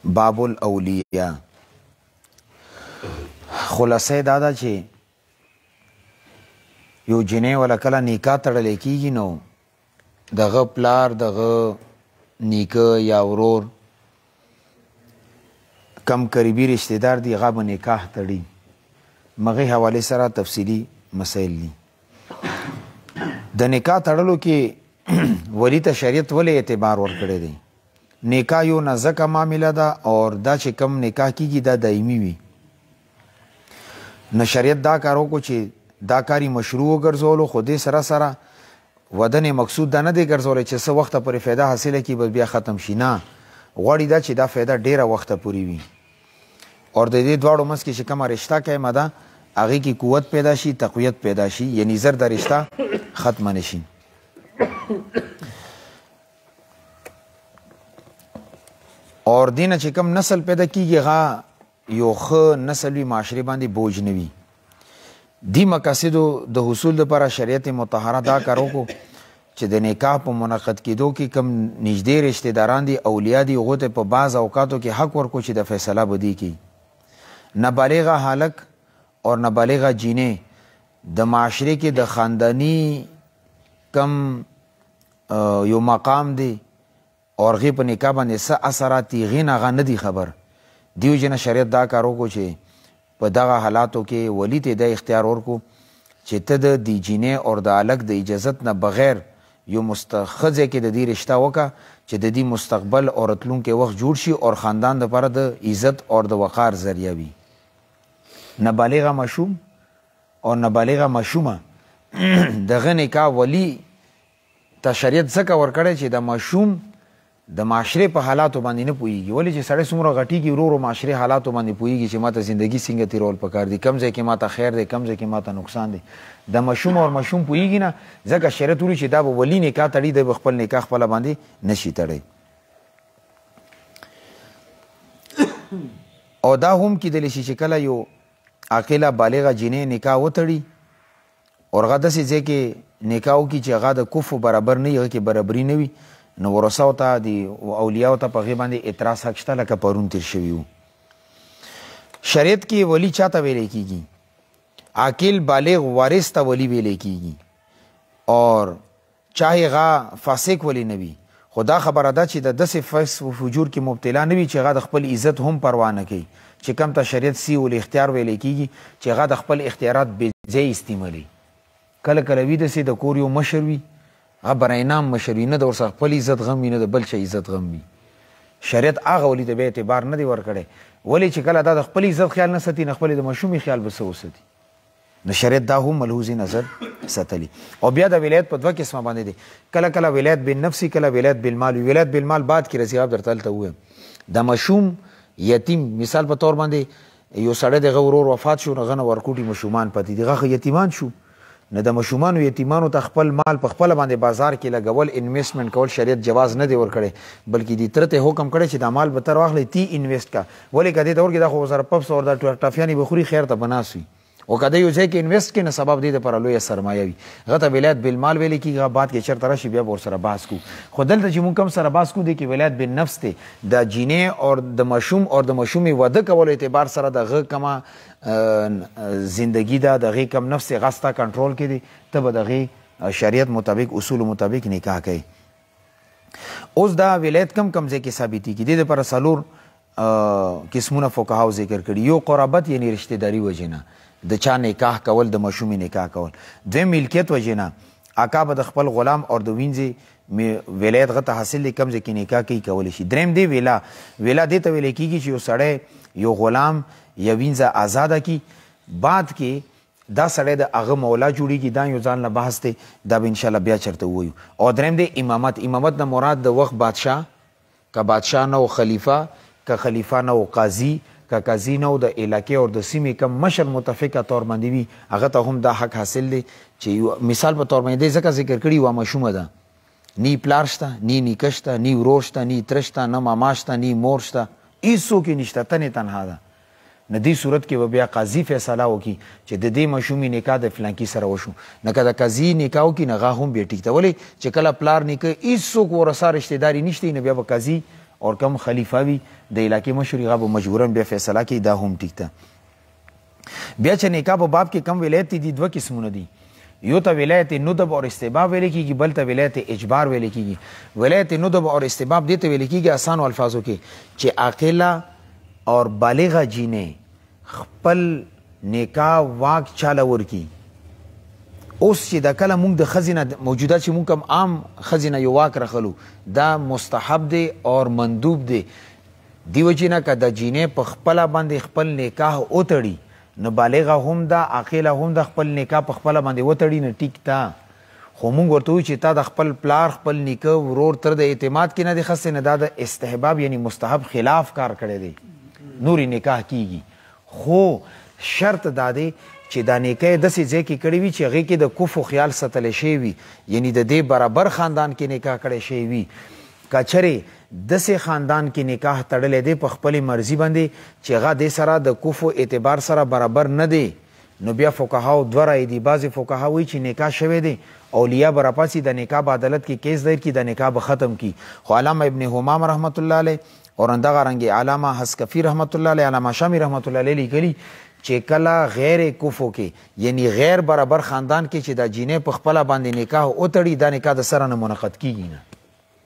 باب الاولیاء. خلاصه دا ده چې یو جنې ولا کله نکاح تړلی کېږي نو دغه پلار دغه نیکه یا ورور کم قریبي رشتہ دار دی هغه به نکاح تړي. مغې حوالې سره تفصیلي مسایل دي. د نکاح تړلو کې ولی ته شریعت ولې اعتبار ورکړی دی؟ نکاح یو نازکه معامله ده او دا چې کم نکاح کېږي دا دایمي وي. نو شریعت دا کار وکړو چې دا کاری مشروع وګرځولو، خو دې سره سره ودن مقصود دا نه دی ګرځولی چې څه وخته پورې فایده حاصله کړي بس بیا ختم شي. نه، غواړي دا چې دا فایده ډېره وخته پورې وي او د دې دواړو منځ کې چې کومه رشته قایمه ده هغې کې قوت پیدا شي، تقویت پیدا شي، یعنی زر دا رشته ختمه نه شي. اور دینه چې کوم نسل پیدا کېږي هغه یو ښه نسل وي، معاشرې باندې بوج نه وي. دی مقاصدو د حصول لپاره شریعت مطهره دا کار وکړو چې د نکاح په منعقد کېدو کې کم نږدې رشتې داران دي، اولیاء دي، هغو ته په بعض اوقاتو کې حق ورکړو چې د فیصله به دې کوي. نابالغه هلک اور نابالغه جینې د معاشرې کې د خانداني کم یو مقام دی اور هغې په نکاح باندې څه اثرات دي هغې نه هغه نه دي خبر. دیو جنه شریعت دا کار وکړو چې په دغه حالاتو کې ولی ته دا اختیار ورکو چې ته د دې جینې اور د هلک د اجازت نه بغیر یو ښځې کې د دې رشته وکړه چې د دې مستقبل او راتلونکی وخت جوړ شي اور خاندان دپاره د عزت اور د وقار ذریعه وي. نابالغه ماشوم او نابالغه ماشومه دغه نکاح ولی ته شریعت ځکه ورکړی چې د ماشوم د معاشرې په حالاتو باندې نه پوهېږي. ولې چې سړی څومره غټېږي ورو ورو معاشرې حالاتو باندې پوهېږي چې ماته زندګي څنګه تېرول پکار دي، کم ځای کې ماته خیر دی، کم ځای کې ماته نقصان دی. د ماشوم اور ماشوم پوهېږي نه، ځکه شریعت وایي چې دا به ولي نکاح تړي، دی به خپل نکاح خپله باندې نشي تړی. او دا هم کیدلی شي چې کله یو عاقله بالغه جینۍ نکاح وتړي اور هغه داسې ځای کې نکاح وکړي چې هغه د کفو برابر نه وي، هغه کې برابري نه وي، نو ورثاو ته د اولیاو ته په هغې باندې اعتراض حق شته، لکه پرون تیر شوي وو. شریعت کې ولی چاته ویلی کېږي؟ عاقل بالغ وارث ته ولی ویلی کېږي اور چاهې هغه فاسق ولی نه وي. خو دا خبره ده چې د داسې فسق و فجور کې مبتلا نه وي چې هغه د خپل عزت هم پروا نه کوي، چې کم ته شریعت سی ول اختیار ویلی کېږي چې هغه د خپل اختیارات بې ځای استعمالوي. کله کله وي داسې د کور یو مشر وي، هغه برینام مشر وي، نه د ورسره خپل عزت غم وي نه د بل چا عزت غم وي. شریعت هغه ولي ته بیا اعتبار نه دی ورکړی، ولې چې کله دا د خپل عزت خیال نه ساتي نه خپل د ماشومې خیال به څه وساتي. نو شریعت دا هم ملحوظ نظر ساتلی. او بیا د ولایت په دوه قسمه باندې دی، کله کله ولایت بالنفس، کله ولایت بالمال. ولایت بالمال بعد کې رضی درته هلته ووایم د ماشوم یتیم مثال په طور باندې یو سړی د هغه ورور وفات شو، هغه نه ورکوټي ماشومان پاتې دي، هغه یتیمان شو. نه د ماشومانو یتیمانو ته خپل مال په خپله باندې بازار کې لګول انویسټمنټ کول شریعت جواز نه دی ورکړی، بلکې دې تره ته حکم کړی چې دا مال به تر واخلی تی انویسټ کا. ولې که دې ته ورکړي دا خو ورسره پپس او دا ټافیانې به خوري، خیر ته به ناست وي. او که دی یو ځای کې انویسټ کړي نو سبب دې دپاره لویه سرمایه وي. هغه ته ولایت بالمال ویلی کېږي. هغه بعد کې چېرته راشي بیا به ورسره بحث کوو. خو دلته چې مونږ کوم سره بحث کوو دی کې ولایت بالنفس دی. د جینۍ اور د ماشوم اور د ماشومې واده کولو اعتبار سره د هغه کومه زندگی ده، د هغې کم نفس هغه ستا کنټرول کې دی، ته به د هغې شریعت مطابق اصولو مطابق نکاح کوي. اوس دا ولایت کم کم ځای کې ثابتېږي. دې دپاره څلور قسمونه فقهاو ذکر کړي. یو قرابت یعنې رشتې داري وجې نه د چا نکاح کول، د ماشومې نکاح کول. دویم ملکیت وجې نه اکا به د خپل غلام اور د وینځې ولایت هغه ته حاصل دی، کم ځای کې نکاح کوي کولی شي. دریم دی ویلا. ویلا دې ته ویلی کېږي چې یو سړی یو غلام یا وینځه آزاده کی، بعد کې دا سړی د هغه مولا جوړیږي. دا یو ځان له بحث دی، دا به انشاءالله بیا چرته ووایو. او دریم دی امامت. امامت نه مراد د وخت بادشاه، که بادشاه نه و خلیفه، که خلیفه نه و قاضي، که قاضي نه و د علاقې او د سیمې کم مشر متفقه طور باندې وي، هغه ته هم دا حق حاصل دی چې مثال په طور باندې دی ځکه ذکر کړي یوه ماشومه ده، نی پلار شته، نی نیکه شته، نی ورور شته، نی تره شته، نه ماما شته، نی مور شته، هېڅوک یې نشته، تنې تنها ده. نه دې صورت کې به بیا قاضي فیصله وکړي چې د دې ماشومې نکاح د فلانکي سره وشو. نه که د قاضي نکاح وکړي نه هغه هم بیا ټیک ده. ولې چې کله پلار نیکه هېڅوک ورسه رشتې داري نشته، نه بیا به قاضي او کم خلیفه وي د علاقې مشر هغه به مجبورا بیا فیصله کوي دا هم ټیک ده. بیا چې نکاح په باب کې کم ولایت دي دوه قسمونه دي. یو ته ولایت ندب اور استحباب ویل کېږي، بل ته ولایت اجبار ویل کېږي. ولایت ندب اور استحباب دې ته ویل کېږي آسانو الفاظو کې چې عاقله اور بالغه جینې خپل نکاح واک چاله ورکي. اوس چې د کله موږ د ښځې موجوده چې موږ کوم عام ښځې نه یو واک رخلو دا مستحب دی اور مندوب دی. دی وجې نه که د جینې په خپله باندې خپل نکاح وتړي نو بالغه هم ده عاقله هم د خپل نکاح په خپله باندې وتړي نه ټیک ده. خو موږ ورته وایو چې تا د خپل پلار خپل نیکه ورور تر د اعتماد کې نه دی خسته نه دا د استحباب یعنی مستحب خلاف کار کړی دی نورې نکاح کیږي. خو شرط دا دی چې دا نیکه داسې ځای کې کړی وي چې هغې کې د کفو خیال ساتلی شوی وي یعنی د دې برابر خاندان کې نکاح کړی شوی وي. که چرې داسې خاندان کې نکاح تړلی دی په خپلې مرضي باندې چې هغه دې سره د کفو اعتبار سره برابر نه دی نو بیا فقهاو دوه رایې دي. بعضې فقها وایي چې نکاح شوی دی اولیا به راپاسي د نکاح په عدالت کې کیس دایر کړي د نکاح به ختم کړي. خو علامه ابن همام رحمت الله علیه اور همدغه رنګې علامه حسکفي رحمت الله علیه علامه شامی رحمت الله علیه لیکلي چې کله غیر کفو کې یعنی غیر برابر خاندان کې چې دا جینې په خپله باندې نکاح وتړي دا نکاح د سره نه منعقد کیږي نه.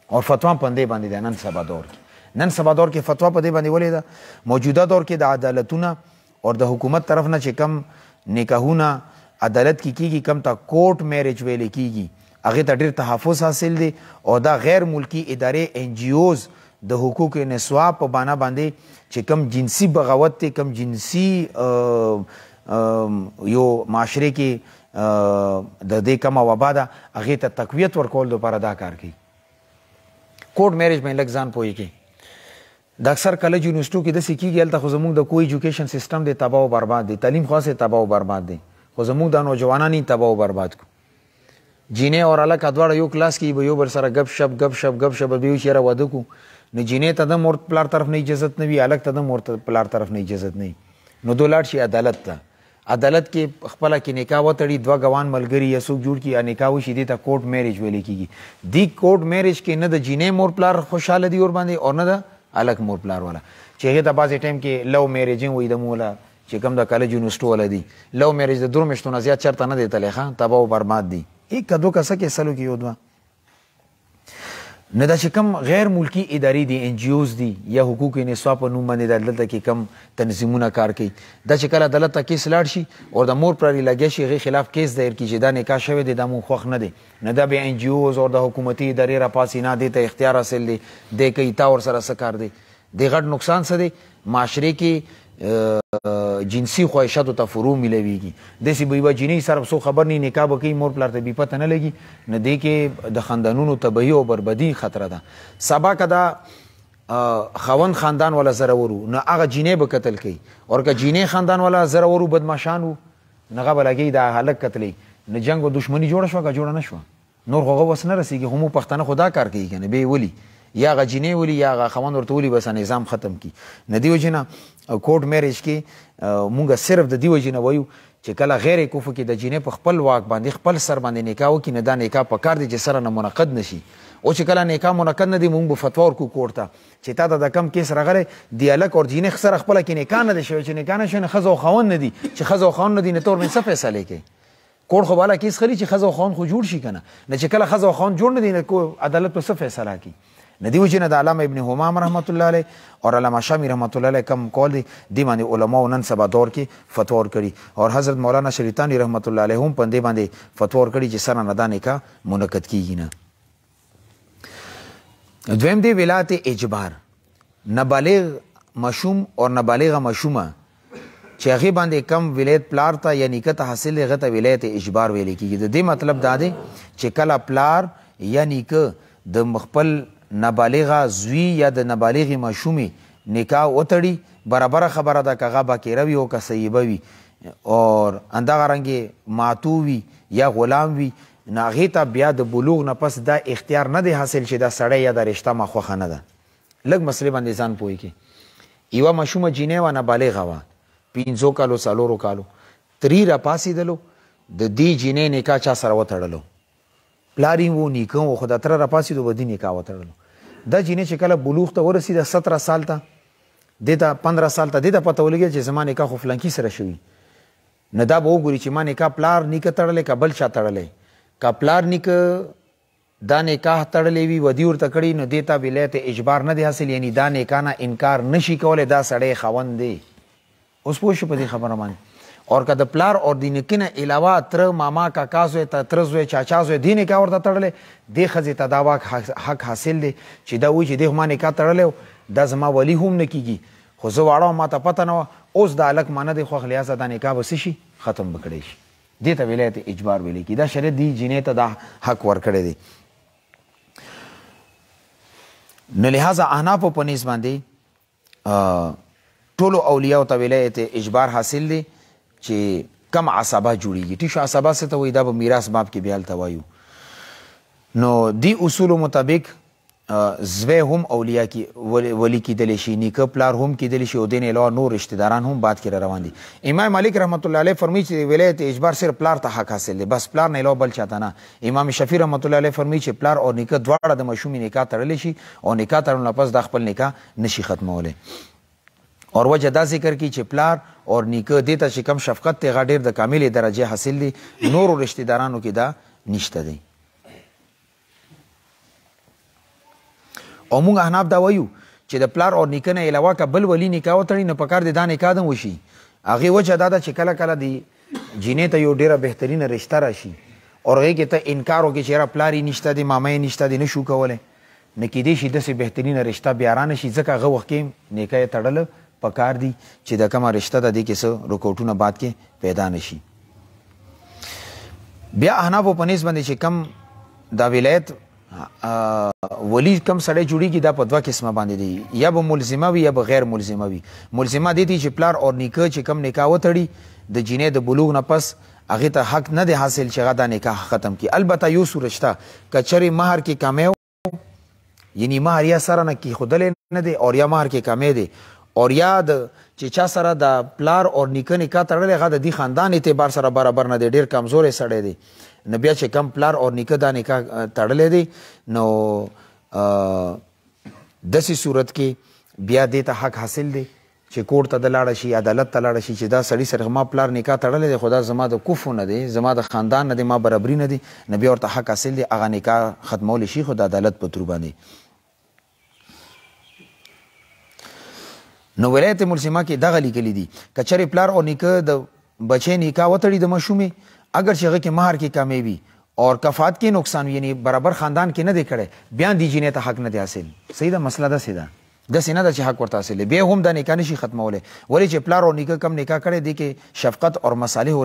اور فتوا په دې باندې ده نن سبا دور کې. نن سبا دور کې فتوا په دې باندې ولې ده موجوده دور کې د عدالتونه اور د حکومت طرف نه چې کم نکاحونه عدالت کې کیږي کم ته کورټ میریج ویل کیږي هغې ته ډېر تحفظ حاصل دی او دا غیر ملکی ادارې NGOs د حقوق نسوا په بانا باندې چې کم جنسی بغاوت دی کم جنسی یو معاشره کې د دې کمه وبا ده هغې ته تقویت ورکول دپاره دا کار کوي. کورټ میریج باندې لږ ځان پوهې کې د اکثر کالج یونیورسټو کې داسې کېږي هلته خو زموږ د کوی ایجوکیشن سیسټم دی تباه و برباد دی تعلیم خاص تباه و برباد دی خو زموږ د نوجوانان یې تباه و برباد کو. جینې اور هلک دواړه یو کلاس کې به یو بل سره ګپ شپ به ویو چې یاره واده کو نو جینې ته د مور پلار طرف نه اجازت نه وي هلک ته د مور پلار طرف نه اجازت نه وي نو دو لاړ شي عدالت ته. عدالت کې خپله کې نکاح وتړي دوه ګوان ملګري یا څوک جوړ کړي یا نکاح وشي دې ته کورټ میریج ویلی کېږي. دې کورټ میریج کې نه د جینې مور پلار خوشحاله دي ور باندې او نه د هلک مور پلار والا چې هغې ته بعضې ټایم کې لو میریجنګ وایي د موله چې کوم د کالج یونیورسټو والا دي لو میریج د 2 میاشتو نه زیات چېرته نه دی تلی ښه تباه و برباد دي. یک که دو کسه کې سلو کې یو دوه نه دا چې کم غیر ملکی ادارې دي NGOs دي یا حقوق نسوا په نوم باندې د دلته کې کم تنظیمونه کار کوي دا چې کله عدالت ته کیس لاړ شي او د مور پلار یې لګیا شي هغې خلاف کیس دایر کړي چې دا نکاح شوی دی دا مونږ خوښ نه دی نه دا بیا NGOs او د حکومتي ادارې راپاسي نه دې ته اختیار حاصل دی دی کوي تا ورسره څه کار دی. د غټ نقصان څه دی معاشرې کې جنسي خواهشاتو ته فروع میلویږي. داسې به یوه جینۍ سره څوک خبر نه نکاح به کوي مور پلار ته بې پته نه لګي نه دې کې د خاندانونو تباهي او بربادي خطره ده. سبا که دا خاوند خاندان والا زرور و نه هغه جینۍ به قتل کوي او که جینۍ خاندان والا زرور و بدماشان و نه هغه به لګوي دا هلک قتلوي نه جنګ و دشمني جوړه شوه که جوړه نه شوه نور خو هغه وس نه رسېږي خو موږ پښتانه خو دا کار کوي که نه بیا ولي یا هغه جینۍ ولي یا هغه خاوند ورته ولي بس نظام ختم کړي. نه دې وجې نه کورټ میریج کې مونږ صرف د دې وجې نه وایو چې کله غیر کفو کې د جینۍ په خپل واک باندې خپل سر باندې نکاح وکړي نه دا نکاح په کار دی چې سره نه منعقد نشي. او چې کله نکاح منعقد نه دی مونږ به فتوا ورکو کورټ ته چې تا ته د کم کیس راغلی د هلک اور جینۍ سره خپله کې نکاح نه دی شوی چې نکاح نه شوی نه ښځه او خاوند نه دي چې ښځه او خاوند نه دي نه ته ورباندې څه فیصلې کوي. کورټ خو بالا کیس خلي چې ښځه او خاوند خو جوړ شي که نه نه چې کله ښځه او خاوند جوړ نه دي نو عدالت په څه فیصله کوي. نه دې وجې نه د علامه ابن همام رحمت الله علیه اور علامه شامی رحمت الله علیه کم قول دی دې باندې علماو نن سبا دور کې فتوا ورکړي اور حضرت مولانا شریطانی رحمت الله علیه هم په دې باندې فتوا ورکړي چې سره نه دا نکاح منعقد کیږي نه. دویم دی ولایت اجبار نابالغ مشوم اور نابالغه مشومه چې هغې باندې کم ولایت پلار ته یا نیکه ته حاصل دی هغه ته ولایت اجبار ویلی کېږي. د دې مطلب دا دی چې کله پلار یا نیکه د خپل نابالغه زوی یا د نابالغې ماشومې نکاح وتړي برابره خبره ده که هغه باکیره وي او که صیبه وي اور همدغه رنګې ماتو وي یا غلام وي نو هغې ته بیا د بلوغ نه پس دا اختیار نه دی حاصل چې دا سړی یا دا رشته ما خوښه نه ده. لږ مسلې باندې ځان پوهې کې یوه ماشومه جینۍ وه نابالغه وه 5 کالو 4 کالو ترې راپاڅېدلو د دې جینۍ نکاح چا سره وتړلو پلار یې و نیکه و خو د تره راپاڅېدو به دې نکاح وتړلو دا جینې چې کله بلوغ ته ورسېده 17 سال ته دې ته 15 سال ته دې ته پته ولګېده چې زما نکاح خو فلانکي سره شوي نو دا به وګوري چې ما نکاح پلار نیکه تړلی که بل چا تړلی که پلار نیکه دا نکاح تړلی وي ودي ورته کړي نو دې ته ولایت اجبار نه دی حاصل یعنی دا نکاح نه انکار نشي کولی دا سړی خاوند دی اوس پوه شو په دې خبره باندې اور که د پلار اور د نیکه نه علاوه تره ماما کاکا زوی تره زوی چاچا زوی دې نکاح ورته تړلی دې ښځې ته دا حق حاصل دی چې دا وایي چې دې ما نکاح تړلی دا زما ولی هم نه کیږي خو زه واړه ما ته پته نه وه اوس د هلک ما نه دی خوښ لحاظه دا نکاح به څه شي ختم به کړی شي دې ته ولایت اجبار ویلی کي دا شریعت دې جینۍ ته دا حق ورکړی دی نو لحاظه احنافو په نیز باندې ټولو اولیاو ته ولایت اجبار حاصل دی چې کم عصبه جوړیږي ټیک شو عصبه څه ته وایي دا به میراث باب کې بیا هلته وایو نو دی اصولو مطابق زوی هم اولیا کی ولی کیدلی شي نیکه پلار هم کیدلی شي او دین علاوه نور رشتہ داران هم بات کې روان دي امام مالک رحمت الله علیه فرمایي چې ولایت اجبار صرف پلار ته حق حاصل دی بس پلار نه علاوه بل چاته نه امام شافعی رحمت الله علیه فرمایي چې پلار او نیکه دواړه د مشومی نکاح تړلی شي او نکاح تړلو پس د خپل نکاح نشي ختمولی اور وجه دا ذکر کی چې پلار اور نیکه دې ته چې کم شفقت ته غاډیر د کامل درجه حاصل دي نور رشتہ دارانو کې دا نشته دی او مونږ احناف دا وایو چې د پلار او نیکه نه علاوه که بل ولی نکاح وتړي نو پکار دی دا نکاح دم وشي هغې وجه دا ده چې کله کله د جینۍ ته یو ډېره بهترینه رشته راشي او هغې کې ته انکار وکړې چې یاره پلار یې نشته دی ماما یې نشته دی نه شو کولی نه کیدای شي داسې بهترینه رشته بیا رانه شي ځکه هغه وخت کې نکاح یې تړله پکار دی چې د کومه رشته ده دې کې څه رکوټونه بعد کې پیدا نه شي بیا احنافو په نسبت باندې چې کم دا ولایت ولی کم سړی جوړیږي دا په دوه قسمه باندې دی یا به ملزمه وي یا به غیر ملزمه وي ملزمه دې دي چې پلار او نیکه چې کم نکاح وتړي د جینۍ د بلوغ نه پس هغې ته حق نه دی حاصل چې هغه دا نکاح ختم کړي البته یو صورت شته که چرې مهر کې کمی یعنی مهر یا سره نه کیښودلی نه دی او یا مهر کې کمی دی اور یا د چې چا سره د پلار او نیکه نکاح تړلی هغه د دې خاندان اعتبار سره برابر نه دی ډېر کمزوری سړی دی نو بیا چې کم پلار او نیکه دا نکاح تړلی دی نو داسې صورت کې بیا دې ته حق حاصل دی چې کور ته د لاړه شي عدالت ته لاړه شي چې دا سړي سره ما پلار نکاح تړلی دی خو دا زما د کفو نه دی زما د خاندان نه دی ما برابري نه دی نو بیا ورته حق حاصل دی هغه نکاح ختمولی شي خو د عدالت په ترو باندې نو ولایت ملزمه کې دغه لیکلي دي که چېرې پلار او نیکه د بچی نکاح وتړي د مشومې اگر چې هغه کې مهر کې کمی وي اور کفات کې نقصان وي یعنی برابر خاندان کې نه دی کړی بیا دې جینۍ ته حق نه دی حاصل صحیح ده مسله داسې ده داسې نه ده چې حق ورته حاصل دی بیا هم دا نکاح نشي ختمولی ولې چې پلار او نیکه کم نکاح کړی دی کې شفقت اور مصالح او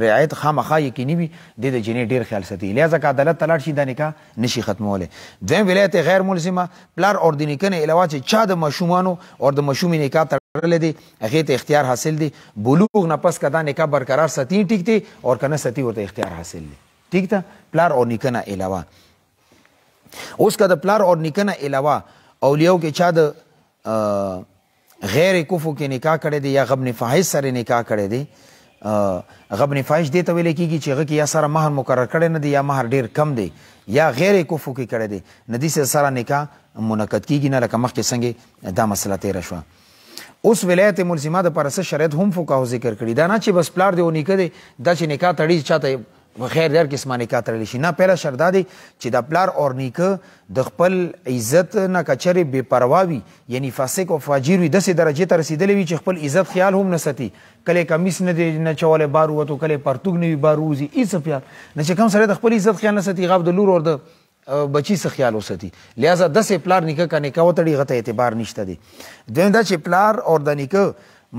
رعایت خامخا یقیني وي دی د جینۍ ډېر خیال ساتي لہذا که عدالت ته لاړ شي دا نکاح نشي ختمولی دویم ولایت غیر ملزمه پلار اور د نیکه نه علاوه چې چا د ماشومانو اور د ماشومې نکاح تړلی دی هغې ته اختیار حاصل دی بلوغ نه پس که دا نکاح برقرار ساتي ټیک دی اور که نه ساتي ورته اختیار حاصل دی ٹھیک ده پلار اور نیکه نه علاوه اوس که د پلار اور نیکه نه علاوه اولیاو کې چا د غیر کفو کې نکاح کړی دی یا غبن فاحش سره نکاح کړی دی غبن فاحش دې ته ویلی کېږي چې هغه کې یا سره مهر مقرر کړی نه دی یا مهر ډېر کم دی یا غیر کفو کې کړی دی نه دې سره نکاح منعقد کېږي نه لکه مخکې څنګه دا مسله تېره شوه اوس ولایت ملزمه دپاره څه شرایط هم فقهاو ذکر کړي دا نه چې بس پلار دی او نیکه دی دا چې نکاح تړي چاته خیر ډېر قسمه نکاح تړلی شي نه پهله شرط دا دی چې د پلار اور نیکه د خپل عزت نه که چېرې بې پروا وي یعنی فاسق او فاجر وي داسې درجې ته رسېدلی وي چې خپل عزت خیال هم نه ساتي کله یې کمیس نه دی نه چولی بار ووتو کله یې پرتوګ نه وي بار ووځي هېڅ خیال نه چې کوم سړی د خپل عزت خیال نه ساتي هغه د لور اور د بچی څه خیال وساتي لہذا داسې پلار نیکه که نکاح وتړي هغه ته اعتبار نشته دی دویم دا چې پلار اور د نیکه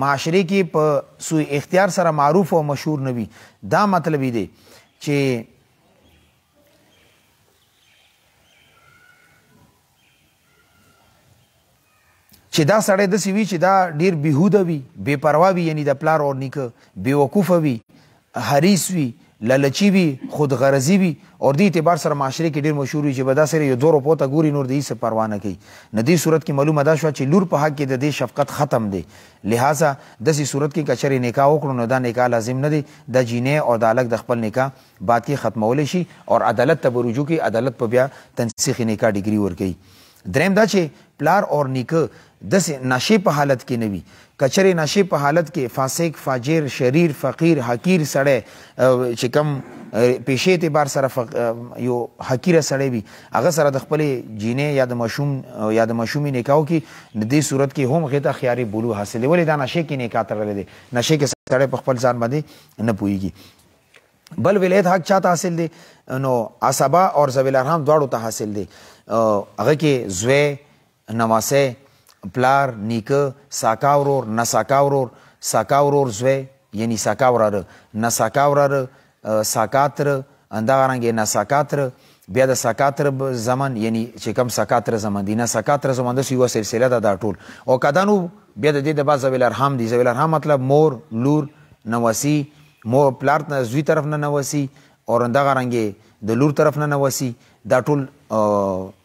معاشرې کې په سوی اختیار سره معروف او مشهور نه وي دا مطلب دی چې دا سړی داسې وي چې دا ډېر بېهوده وي بې پروا وي یعنی د پلار اور نیکه بېوقوفه وي حریص وي لالچي وي خودغرضي وي اور دې اعتبار سره معاشرې کې ډېر مشهور وي چې به دا سره یو 2 روپو ته ګوري نور د هېڅ پروا نه کوي نو دې صورت کې معلومه دا شوه چې لور په حق کې د دې شفقت ختم دی لہذا داسې صورت کې که چېرې نکاح وکړو نو دا نکاح لازم نه دی دا جینۍ او دا هلک د خپل نکاح بعد کې ختمولی شي اور عدالت ته به رجوع کوي عدالت په بیا تنسیخ نکاح ډګري ورکوي دریم دا چې پلار او نیکه داسې نشې په حالت کې نه وي. که چېرې نشې په حالت کې فاسق فاجر شریر فقیر حقیر سړی چې کم پیشې اعتبار سره یو حقیره سړی وي هغه سره د خپلې جینۍ یا د ماشومې نکاح وکړي د دې صورت کې هم هغې ته خیاري بلو حاصل دی. ولې دا نشې کې نکاح تړلی دی نشې کې سړی په خپل ځان باندې نه پوهېږي. بل ولایت حق چاته حاصل دی نو عصبه او ذوی الارحام دواړو ته حاصل دی. هغه کې زوی نماسی پلار نیکه ساکا ورور نساکا ورور ساکا ورور زوی یعنی ساکا وراره نساکا وراره ساکاتر اندغرانګې نساکاتر بیا د ساکاتر زمن یعنی چې کم ساکاتر زمن دی نساکاتر زمن داسې یوه سلسله ده دا ټول. او که دا نو بیا د دې د بعد ذوی الارحام دي. ذوی الارحام مطلب مور لور نوسی مور پلار زوی طرف نه نوسی او اندغرانګې د لور طرف نه نوسی دا ټول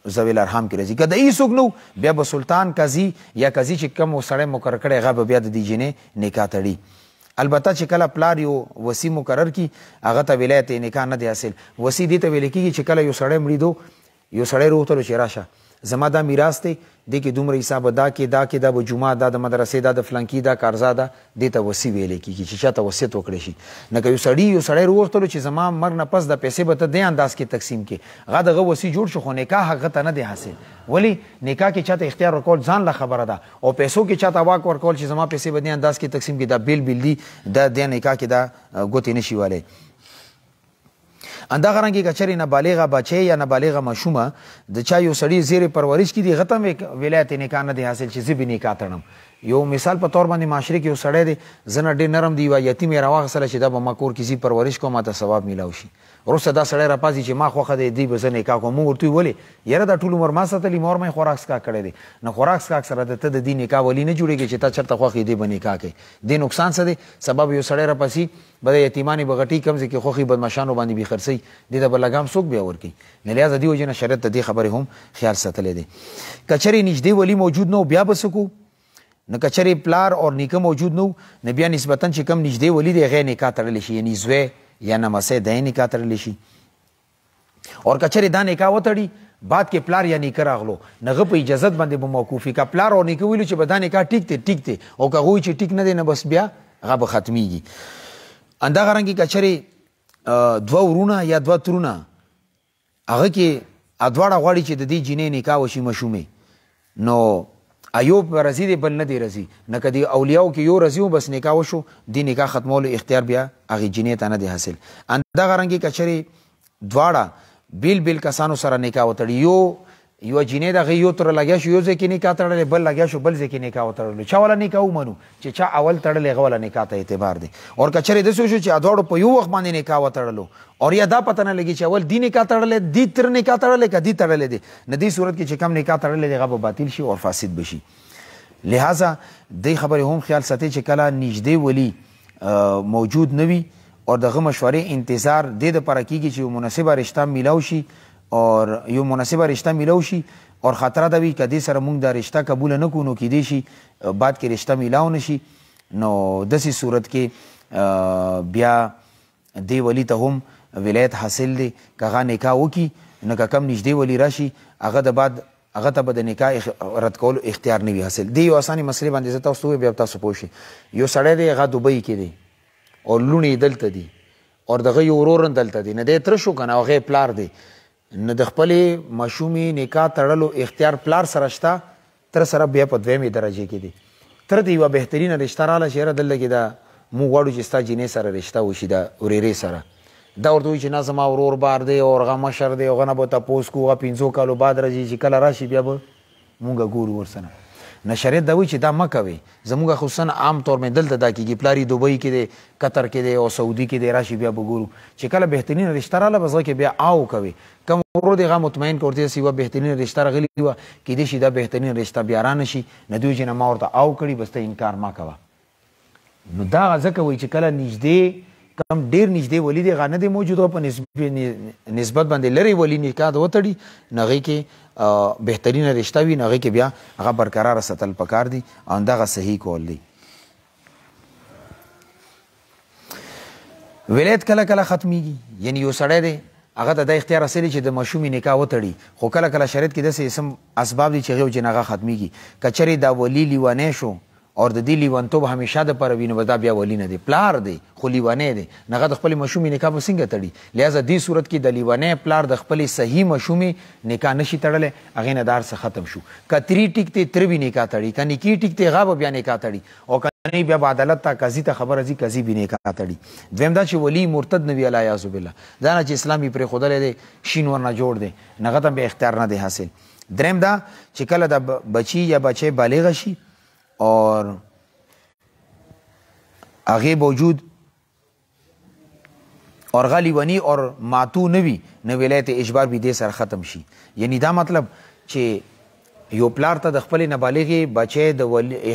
ذوی الارحام کې راځي. که د ای څوک نو بیا به سلطان قاضي یا قاضي چې کم سړی مقرر کړی هغه به بیا د دې جینۍ نکاح تړي. البته چې کله پلار یو وصي مقرر کی هغه ته ولایت نکاح نه دی حاصل. وصي دې ته ویل کېږي چې کله یو سړی مړېدو یو سړی روغتلو چې راشه زما دا میراث دی دې کې دومره حساب دا کې دا به جمعه دا د مدرسې دا د فلانکي دا کارزا ده دې ته وصي ویلی کېږي چې چاته وصیت وکړی شي. نه که یو سړی روغتلو چې زما مرګ نه پس د پیسې به ته دې انداز کې تقسیم کې هغه دغه وصي جوړ شو خو نکاح هغه ته نه دی حاصل. ولې نکاح کې چاته اختیار ورکول ځان له خبره ده او پیسو کې چاته واک ورکول چې زما پیسې به دې انداز کې تقسیم کې دا بیل دي دا د نکاح کې دا ګوتې نشي والی. اندغرانګې که چېرې نابالغه بچی یا نابالغه ماشومه د چا یو سړي زیر پرورش کې دي هغه ته هم ولایت نکاح نه دی حاصل چې زه به نکاح تړم. یو مثال په طور باندې معاشره کې یو سړی دی زه نه ډېر نرم دی یوه یتیم یې راواخیستله چې دا به ما کور کې ځي پرورش کوم ما ته ثواب میلاو شي. وروسته دا سړی راپاڅي چې ما خوښه دی دی به زه نکاح کوم. موږ ورته ویل ولې یاره دا ټول عمر ما ساتلي مور مې خوراک څښاک کړی دی نه خوراک څښاک سره د ته د دې نکاح ولي نه جوړېږي چې تا چېرته خوښ یې دی به نکاح کوي. دې نقصان څه دی سبب یو سړی راپسي به د یتیمانې به غټي کم ځای کې خوښي بدماشانو باندې بې خرڅوي دې ته به لګام څوک بیا ورکوي. نه لهذا دې وجې نه شریعت د دې خبرې هم خیال ساتلی دی. که چېرې نږدې ولي موجود نه و بیا به څه کوو نو که چېرې پلار او نیکه موجود نه و نو بیا نسبتا چې کم نږدې ولي دی هغې نکاح تړلی شي یعنی زوی یا نمسی دی نکاح تړلی شي. اور که چېرې دا نکاح وتړي بعد کې پلار یا نیکه راغلو نو هغه په اجازت باندې به موقوف وي. که پلار او نیکه ویلو چې به دا نکاح ټیک دی او که هغه وایي چې ټیک نه دی نو بس بیا هغه به ختمیږي. همدغرانګې که چېرې دوه ورونه یا دوه ترونه هغه کې دواړه غواړي چې د دې جینۍ نکاح وشي مشومې نو ایوب رضی دی بل نه دی رضی نه که د اولیاو کې یو رضی و بس نکاح وشو دې نکاح ختمولو اختیار بیا هغې جینۍ ته نه دی حاصل. همدغرانګې که چېرې دواړه بیل کسانو سره نکاح وتړي یوه جینۍ د هغې یو تره لګیا شو یو ځای کې نکاح تړلی بل لګیا شو بل ځای کې نکاح وتړلو چا والا نکاح ومنو چې چا اول تړلی هغه والا نکاح ته اعتبار دی. اور که چېرې داسې وشو چې دواړو په یو وخت باندې نکاح وتړلو اور یا دا پته نه لګي چې اول دی نکاح تړلی دی تر نکاح تړلی که دی تړلی دی نه دې صورت کې چې کم نکاح تړلی دی هغه به باطل شي او فاسد به شي. لہذا دې خبرې هم خیال ساتئ چې کله نږدې ولی موجود نه وي اور دغه مشورې انتظار دې دپاره کېږي چې یو مناسبه رشته میلاو شي اور یو مناسبه رشته میلاو شي اور خطره ده وي که دې سره موږ دا رشته قبوله نه کړو نو کیدای شي بعد کې رشته میلاو نه شي نو داسې صورت کې بیا دې ولی ته هم ولایت حاصل دی. که هغه نکاح وکړي نو که کم نږدې ولی راشي هغه د بعد هغه ته به د نکاح رد کولو اختیار نه وي حاصل. دې یو اسانې مسلې باندې زه تاسو ته ووایم بیا تاسو پوه شئ. یو سړی دی هغه دوبۍ کې دی او لوڼې دلته دي او دغه یو ورور هم دلته دی نه دی تره شو که نه هغې پلار دی نو د خپلې ماشومې نکاح تړلو اختیار پلار سره شته تره سره بیا په دویمې درجې کې دی. تره ته یوه بهترینه رشته راله چې یاره دلته کې دا موږ غواړو چې ستا جینۍ سره رشته وشي د ورېرې سره دا ورته وایي چې نه زما ورور بار دی او هغه مشر دی هغه نه به تپوس کوو هغه 5 کالو بعد راځي چې کله راشي بیا به مونږ ګورو ورسره. نه شریعت دا وایي چې دا مه کوئ. زموږ خصوصا عام طور مې دلته دا کېږي پلار یې دوبۍ کې دی قطر کې دی او سعودي کې دی راشي بیا به ګورو چې کله بهترینه رشته راله بس هغه کې بیا آو کوئ. کم ورور دی هغه مطمئن که ورته داسې یوه بهترینه رشته راغلې وه کیدای شي دا بهترینه رشته بیا رانه شي نه دوی چې نه ما ورته آو کړي بس ته انکار مه کوه. نو دا ځکه وایي چې کله نږدې کم ډیر نږدې ولی دی هغه نه دی موجود او په نسبت باندې لرې ولی نکاح وتړي نو هغې کې بهترینه رشته وي نو هغې کې بیا هغه برقراره ساتل پکار دي او همدغه صحیح کول دی. ولایت کله کله ختمیږي یعنی یو سړی دی هغه ته د اختیار اصلي چې د ماشومې نکاح وتړي خو کله کله شریعت کې داسې اسم اسباب دي چې هغې وجې نه هغه ختمیږي که چېرې دا ولی لیونی شو او د دې لیونتوب همیشه دپاره وي نو به دا بیا ولی نه دی پلار دی خو لیونی دی نو هغه د خپلې ماشومې نکاح به څنګه تړي لہذا دې صورت کې د لیونی پلار د خپلې صحیح ماشومې نکاح نشي تړلی هغې نه دا هر څه ختم شو که تري ټیک دی تره به نکاح تړي که نکي ټیک دی هغه به بیا نکاح تړي او که نه بیا به عدالت ته قاضي ته خبره ځي قاضي به نکاح تړي دویم دا چې ولی مرتد نه وي علیاذ بالله دا نه چې اسلام یې پرېښودلی دی شین ورنه جوړ دی نو هغه ته بیا اختیار نه دی حاصل دریم دا چې کله د بچی یا بچی بالغ شي اور هغې باوجود اور غلیونی اور ماتو نوی نو ولایت اجبار به دې سره ختم شي یعنی دا مطلب چې یو پلار ته د خپلې نابالغې بچی د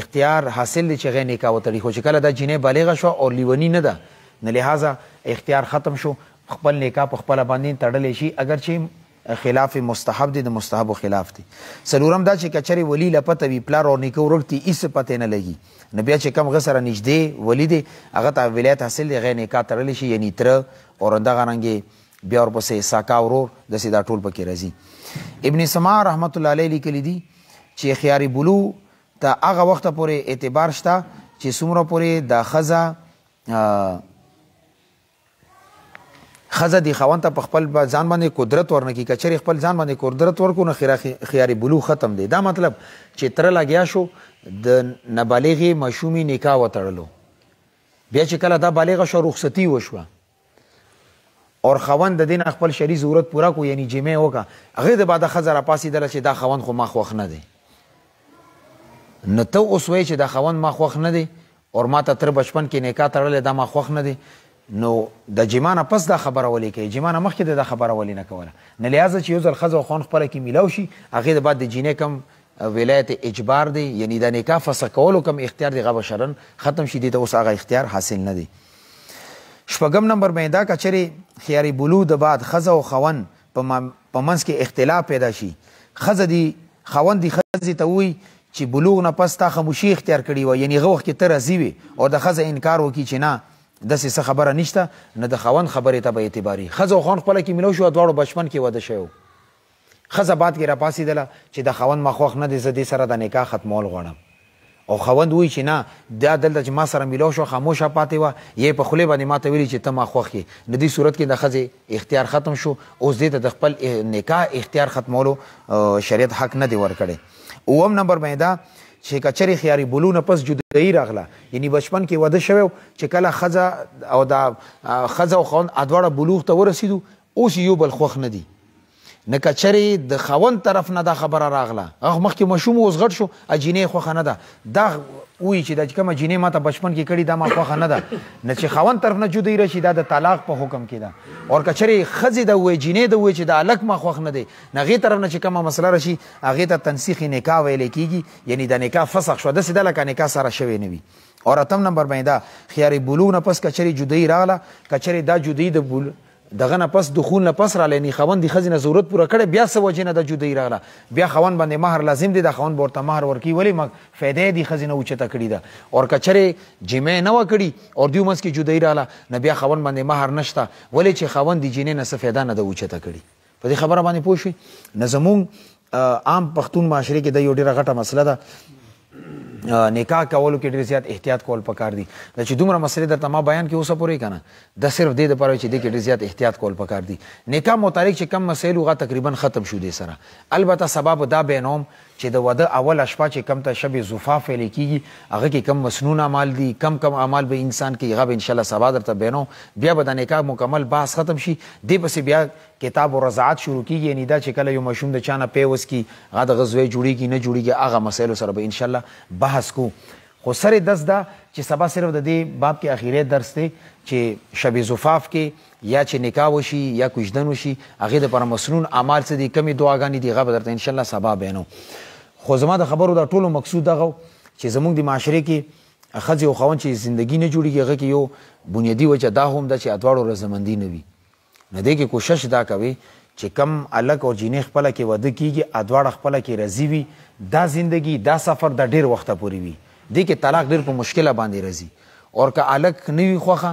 اختیار حاصل دی چې هغې نکاح وتړي خو چې کله دا جینۍ بالغه شوه او لیونی نه ده نو لحاظه اختیار ختم شو خپل نکاح په خپله باندې تړلی شي اگر چې خلاف مستحب دی د مستحبو خلاف دی څلورم دا چې که چېرې ولی له پته وي پلار او نیکه ورک دي هېڅ پتې نه لګي نو بیا چې کم هغه سره نږدې ولی دی هغه ته ولایت حاصل دی هغې نکاح تړلی شي یعنی تره او همدغه رنګې بیا ورپسې ساکا ورور داسې دا ټول پکې راځي ابن سما رحمت الله علیه لیکلی دي چې خیار بلو ته هغه وخته پورې اعتبار شته چې څومره پورې دا ښځه ښځه د خاوند ته په خپل ځان باندې قدرت ورنکړي که چېرې خپل ځان باندې قدرت ورکړو نو خیار بلو ختم دی دا مطلب چې تره لګیا شو د نابالغې ماشومې نکاح وتړلو بیا چې کله دا بالغه شوه رخصتي وشوه اور خاوند د دې نه خپل شرعي ضرورت پوره کړو یعنی جمع وکړه هغې د بعده ښځه راپاڅېدله چې دا خاوند خو ما خوښ نه دی نو ته اوس وایې چې دا خاوند ما خوښ نه دی اور ما ته تر بچپن کې نکاح تړلی دا ما خوښ نه دی نو د جما نه پس دا خبره ولې کوي جما نه مخکې د دا خبره ولې نه کوله نه لحاظه چې یو ځل ښځه او خاوند خپله کې میلاو شي هغې د بعد د جینۍ کم ولایت اجبار دی یعنی د نکاح فسخ کولو کم اختیار دی هغه به شرن ختم شي دې ته اوس هغه اختیار حاصل نه دی شپږم نمبر باندې دا که چېرې خیاري بلو د بعد ښځه او خاوند په منځ کې اختلاف پیدا شي ښځه دی خاوند دی ښځې ته ووایي چې بلوغ نه پس تا خاموشي اختیار کړې وه یعنې هغه وخت کې ته راضي وې او د ښځه انکار وکړي چې نه داسې څه خبره نشته نه د خاوند خبرې ته به اعتباري ښځه او خاوند خپله کې میلاو شو دواړو بچپن کې واده شوی و ښځه بعد کې راپاڅېدله چې د خاوند ما خوښ نه دی زه دې سره د نکاح ختمول غواړم او خاوند وایي چې نه دا دلته چې ما سره میلاو شو خاموشه پاتې وه یې په خولې باندې ما ته ویلي چې ته ما خوښ یې نو دې صورت کې د ښځې اختیار ختم شو اوس دې ته د خپل نکاح اختیار ختمولو شریعت حق نه دی ورکړی اووم نمبر باندې دا چې که چېرې خیاري بلو نه پس جدایي راغله یعنی بچپن کې واده شوی چې کله ښځه او دا ښځه او خاوند دواړه بلوغ ته ورسېدو اوس یو بل خوښ نه دي نه که چېرې د خاوند طرف نه دا خبره راغله هغه مخکې ماشوم اوس غټ شو جینۍ خوښه نه ده دا وایي چې دا چې کومه جینۍ ما ته بچپن کې کړي دا ما خوښه نه ده نه چې خاوند طرف نه جدایي راشي دا د طلاق په حکم کې ده او که چېرې ښځې د ووایي جینۍ د ووایي چې دا هلک ما خوښ نه دی نه هغې طرف نه چې کومه مسله راشي هغې ته تنسیخ نکاح ویلی کېږي یعنی د نکاح فسخ شوه داسې ده لکه نکاح سره شوی نه وي او اتم نمبر باندې دا خیار بلوغ نه پس که چېرې جدایي راغله که چېرې دا جدایي د دغه نه پس دخول نه پس رالی یعنې خاوند د ښځې نه ضرورت پوره کړی بیا څه وجې نه د جدایي راغله بیا خاوند باندې مهر لازم دی د خاوند به ورته مهر ورکوي ولې فایده یې د ښځې نه اوچته کړې ده او که چېرې جمع نه وه کړي او دوی منځ کې جدایي راغله نه بیا خاوند باندې مهر نشته ولې چې خاوند د جینۍ نه څه فایده نه ده اوچته کړي په دې خبره باندې پوه شوې نه زمونږ عام پښتون معاشرې کې دا یو ډېره غټه مسله ده نکاح کولو کې ډېر زیات احتیاط کول پکار دي دا چې دومره مسلې درته ما بیان کې اوسه پورې که نه دا صرف دې دپاره چې دې کې ډېر زیات احتیاط کول پکار دي نکاح متعلق چې کم مسایل هغه تقریبا ختم شو دې سره البته سبب دا بیانوم چې د واده اول شپه چې کم ته شب زفاف ویلی کېږي هغه کې کم مسنون اعمال دي کم اعمال به انسان کې هغه به انشاءالله سبا درته بیانوم بیا به د نکاح مکمل بحث ختم شي دې پسې بیا کتاب و رضاعت شروع کېږي یعنی دا چې کله یو ماشوم د چا نه پیوس کي هغه د غزوی جوړېږي نه جوړېږي هغه مسایلو سره به انشاءالله بحث کو خو سر دس دا چې سبا صرف د دې باب کې اخیری درس دی چې شب زفاف کې یا چې نکاح وشي یا کوژدن وشي هغې دپاره مسنون اعمال څه دي کمې دعاګانې دي هغه به درته انشاءالله سبا بیانو خو زما د خبرو دا ټولو مقصود دغه چې زمونږ د معاشرې کې ښځې او خاوند چې زندګي نه جوړېږي هغه کې یو بنیادي وجه دا هم ده چې دواړو رضامندي نه وي نو دې کې کوشش دا کوي چې کم هلک او جینۍ خپله کې واده کېږي دواړه خپله کې راضي وي دا زندګي دا سفر د ډېر وخته پورې وي دې کې طلاق ډېر په مشکله باندې راځي او که هلک نه وي خوښه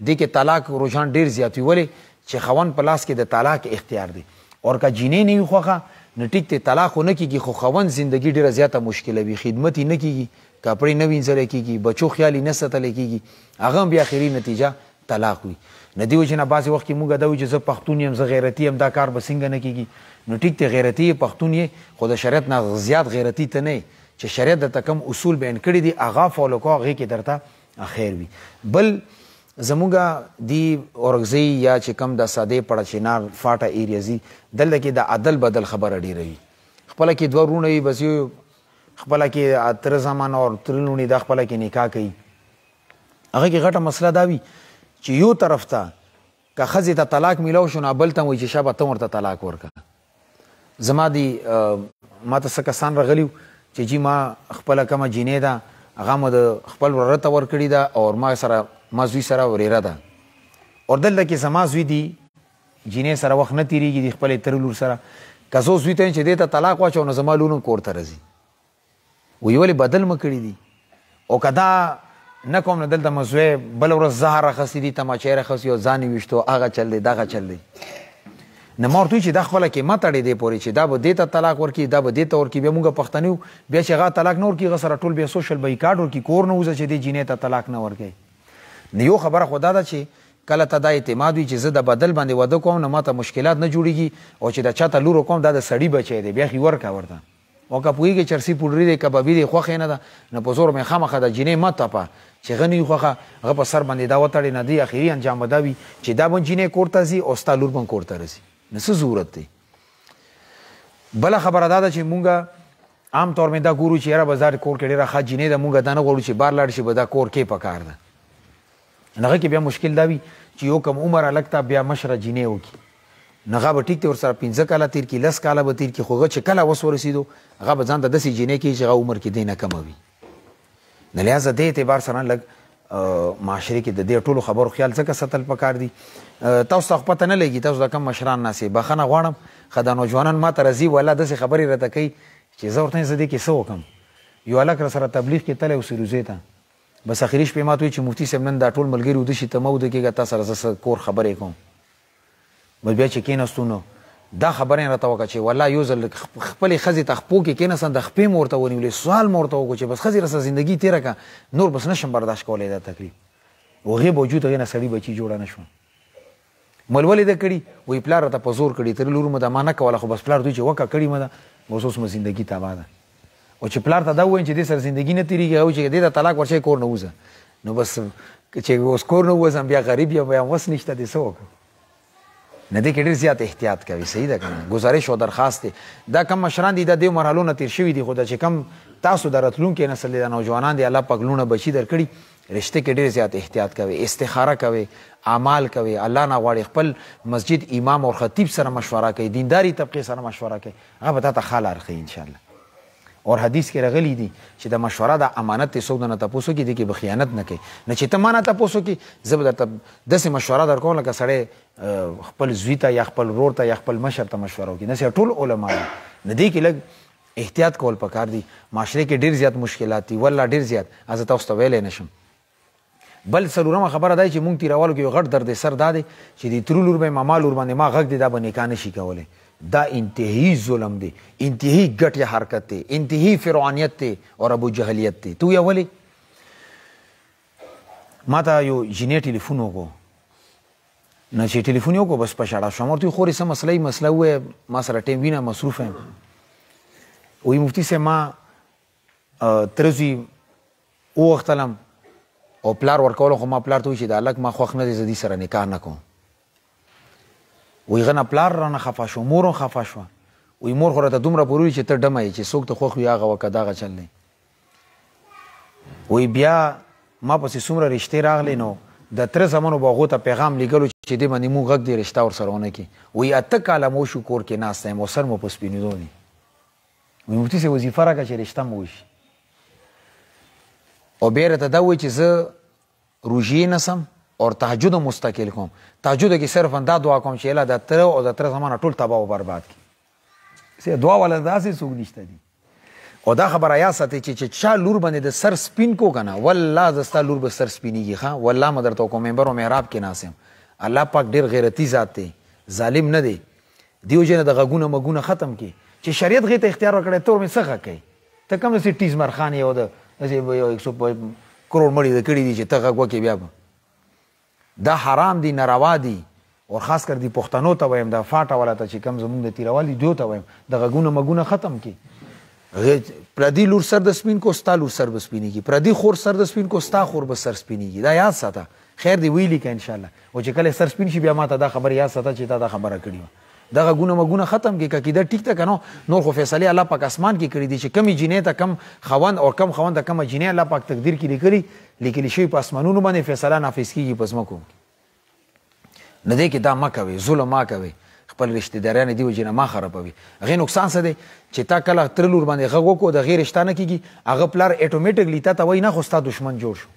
دې کې طلاق رجحان ډېر زیات وي ولې چې خاوند په لاس کې د طلاق اختیار دی او که جینۍ نه وي خوښه نو ټیک دی طلاق خو نه کېږي خو خاوند زندګي ډېره زیاته مشکله وي خدمت یې نه کېږي کپړې نه وینځلی کېږي بچو خیال یې نه ساتلی کېږي هغه هم بیا اخري نتیجه طلاق وي نه دې وجې نه بعضې وخت کې موږ دا وایو چې زه پښتون یم زه غیرتي یم دا کار به څنګه نه کېږي نو ټیک دی غیرتي یې پښتون یې خو د شریعت نه زیات غیرتي ته نه چې شریعت درته کوم اصول بیان کړي دي هغه فالو کوه هغې کې درته خیر وي بل زموږ دی اورګزۍ یا چې کوم د سادې پړه چنار فاټه ایریزي دلته کې د عدل بدل خبره ډېره وي خپله کې دوه وروڼه وي بس یو خپله کې تره زمان او تره لوڼې دا خپله کې نکاح کوي هغه کې غټه مسله دا وي چې یو طرف ته که ښځې ته طلاق میلاو شو نو بل ته وایي چې شابه ته ورته طلاق ورکړه زما دی ما ته څه کسان راغلي چې جی ما خپله کومه جینۍ ده هغه مو د خپل وراره ته ورکړې ده او ما زوی سره ورېره ده او دلته کې زما زوی دی جینۍ سره وخت نه تېرېږي د خپلې تره لور سره که زه زوی ته یم چې دې ته طلاق واچو نو زما لور هم کور ته راځي وایي ولې بدل مه کړي دي او که دا نه کوم نو دلته مو زوی بله ورځ زهر راخستې دي تماچۍ راخستې او ځان یې ویشتو هغه چل دی دغه چل دی نه ما ورته وایي چې دا خپله کې مه تړې دې پورې چې دا به دې ته طلاق ورکړي دا به دې ته ورکړي بیا مونږ پښتانه یو بیا چې هغه طلاق نه ورکړي هغه سره ټول بیا سوشل بایکاټ ورکړي کور نه وځه چې دې جینۍ ته طلاق نه ورکوي نو یو خبره خو دا ده چې کله ته دا اعتماد وي چې زه د بدل باندې واده کوم نو ماته مشکلات نه جوړېږي او چې د چا ته لور کوم دا د سړي بچی دی بیا خې ورکه ورته او که پوهېږي چرسي پوډري دی کبابي دی خوښې نه ده نو په زور مې خامخا د جینۍ مه تپه چې هغه نه وي خوښه هغه په سر باندې دا وتړې نه دی اخري انجام به دا وي چې دا به جینۍ کور ته ځي او ستا لور به کور ته رسي نو څه ضرورت دی بله خبره دا ده چې مونږ عام طور مې دا ګورو چې یاره بازار کور کې ډېره ښه جینۍ ده مونږ دا نه غواړو چې بار لاړ شي به دا کور کې پکار ده هغه کې بیا مشکل دا وي چې یو کم عمر هلک ته بیا مشره جینۍ وکړي نو هغه به ټیک دی ورسره 15 کاله تېر کړي 10 کاله به تېر کړي خو هغه چې کله وس ورسېدو هغه به ځان ته داسې جینۍ کوي چې هغه عمر کې دی نه کمه وي نو لهذا دې اعتبار سره لږ معاشرې کې د دې ټولو خبرو خیال ځکه ساتل پکار دي تاسو ته خو پته نه لګي تاسو د کم مشران ناستې بخښنه غواړم ښه دا نوجوانان ما ته راځي والله داسې خبرې راته کوي چې زه ورته زه دې کې څه وکړم یو هلک راسره تبلیغ کې تلی و سروزې ته بس اخري شپې ما ته وایي چې مفتي صاحب نن دا ټول ملګري وده شي ته مه وده کېږه تا سره زه کور خبرې کوم بس بیا چې کېناستو نو دا خبره یې راته وکړه چې والله یو ځل خپلې ښځې ته خپو کې کېناستم د خپې مې ورته ونیولې سوال مې ورته وکړو چې بس ښځې راسره زندګي تېره کړه نور بس نشم برداشت کولی دا تکلیف هغې باوجود هغې نه سړي بچي جوړه نه شوه مل ولې ده کړي وایي پلار راته په زور کړي ترې لور مو ده ما نه کوله خو بس پلار دوی چې وکړه کړې مه ده اوس اوس مو زندګي تباه ده او چې پلار ته دا ووایم چې دې سره زندګي نه تېرېږي هغه چې دې ته طلاق ورشئ کور نه وځه نو بس چې اوس کور نه ووځم بیا غریب یم بیا وس نشته دې څه وکړم نه دې کې ډېر زیات احتیاط کوي صحیح ده که نه ګزارش او درخواست دی دا کم مشران دي دا دې مرحلو نه تېر شوي دي خو دا چې کم تاسو د راتلونکي نسل دی د نوجوانان دی الله پاک لوڼه بچي درکړي رشته کې ډېر زیات احتیاط کوي استخاره کوي اعمال کوي الله نه غواړي خپل مسجد امام او خطیب سره مشوره کوي دینداري طبقې سره مشوره کوي هغه به تا ته ښه لار ښیي انشاءالله اور حدیث کې راغلی دي چې د مشوره د امانت ته څوک نه تپوس وکړي دې کې به خیانت نه کوي نه چې ته ما نه تپوس وکړي زه به درته داسې مشوره درکوم لکه سړی خپل زوی ته یا خپل ورور ته یا خپل مشر ته مشوره وکړي داسې ټول علما دي نه دې کې لږ احتیاط کول پکار دي معاشرې کې ډېر زیات مشکلات دي والله ډېر زیات زه تاسو ته ویلی نه شم بل څلورمه خبره دا چې مونږ تېروالو کې یو غټ درد سر دا دی چې د ترو لور به ماما لور باندې ما غږ دی دا به نکاح نشي کولی دا انتهایی ظلم دی انتهایی ګټیا حرکت دی انتهایی فرعونیت دی اور ابو جهلیت دی تو یا ولی ما ته یو جینۍ ټلیفون وکړو نه چې ټلیفون یې وکړو بس په شاړه شوم ورته خورې څه مسله ووایه ما سره ټیم وي نه مصروف یم وایي مفتي صاحب ما تره زوی ووختلم او پلار ورکولو خو ما پلار ته وایي چې دا هلک ما خوښ نه دی زه دې سره نکاح نه کوم وی غنه پلار رانه خفه شو مور هم خفه شوه وی مور خو راته دومره پورې چې ته ډمه یې چې څوک ته خوښ وي هغه وکړه دغه چل دی وی بیا ما پسې څومره رشتې راغلې نو د تره زمانو به هغو ته پیغام لیږلو چې دې باندې مونږ غږ دې رشته ورسره ونه کړي وی 8 کاله مو شو کور کې ناست یم او سر مو په سپینېدو دی وی مفتي صاحب وظیفه راکړه چې رشته مو وشي او بیا راته دا وایي چې زه روژې نسم اور تهجد مستقل کوم تهجد کې صرف دا دعا کوم چې الله د تره او د تره زمانه ټول تباه او برباد کړي سه دعا ولا داسې څوک نشته دي او دا خبره یا ساتي چې چا لور باندې د سر سپین کو کنه والله زستا لور به سر سپینیږي ښا والله مدر ته کوم منبر او محراب کې ناسم الله پاک ډیر غیرتی ذات دی، ظالم نه دی. دیو جن د غږونه مګونه ختم کی چې شریعت غي ته اختیار ورکړي تور می څه کوي ته کوم څه ټیز مرخان یو د 100 کروڑ مړي د کړي دي چې ته غږ وکي بیا دا حرام دي، ناروا دي. او خاص کر دی پښتنو ته وایم دا فاټه ولا ته چې کم زمونږ د تیروالي دیو ته وایم د غږونه مګونه ختم کی. پردی لور سر د سپین کو ستا لور سر بسپینی کی، پردی خور سر د سپین کو ستا خور بس سر سپینی کی. دا یاد ساته خیر دی ویلی که ان شاء الله. او چې کله سر سپین شي بیا ماته دا خبر یاد ساته چې تا دا خبره کړی دا غږونه مګونه ختم کی که دا ټیک ته کنو. نور خو فیصله الله پاک اسمان کې کړی دي چې کمی جنې ته کم خوند او کم خوند ته کم جنې الله پاک تقدیر کې لیکلي لیکلي شوی په اسمانونو باندې فیصله نافذ کیږي پس مکو نه دی کې دا مکوي ظلم ما کوي خپل رشتہ داران دی وجنه ما خرابوي. هغه نقصان څه دی چې تا کله تر لور باندې غږ وکړو د غیر رشتہ نه کیږي هغه پلار اتوماتیکلی تا وای نه خو ستا دشمن جوړ شو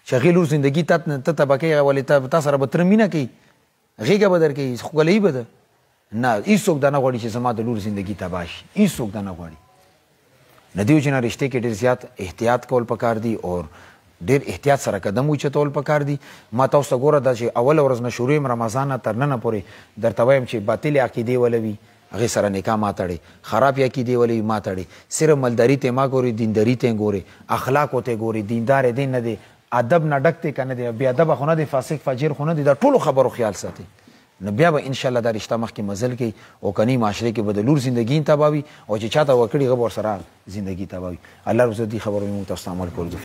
چې غیر لور زندگی ته تبکه ولې تا سره به تر مینا کوي غیګه بدر کوي خو غلې بده نه هیڅوک دا نه غواړي چې زما د لور زندگی تباه شي، هیڅوک دا نه غواړي. نه دی وجنه رشتہ کې ډیر زیات احتیاط کول پکار دی او ډیر احتیاط سره قدم اوچتول پکار دي. ما تاسو ته ګوره دا چې اول ورځ نه شروع رمضان تر نن پورې درته وایم چې باطل عقیده ولوي هغه سره نکاح ماتړي، خراب عقیده ولوي ماتړي، صرف مالداری ته ما ګوري، دینداری ته ګوري، اخلاق ته ګوري، دیندار دین نه دی، ادب نه ډکته کنه دی، بیا ادب خونه دی، فاسق فاجر خونه دی. دا ټولو خبرو خیال ساتي نو بیا به ان شاء الله دا رشتہ مخکې مزل کوي او کني معاشره کې بدلور زندگی تباوي او چې چاته وکړي غو سره زندگی تباوي. الله رضا دي خبرو مو تاسو عمل کول.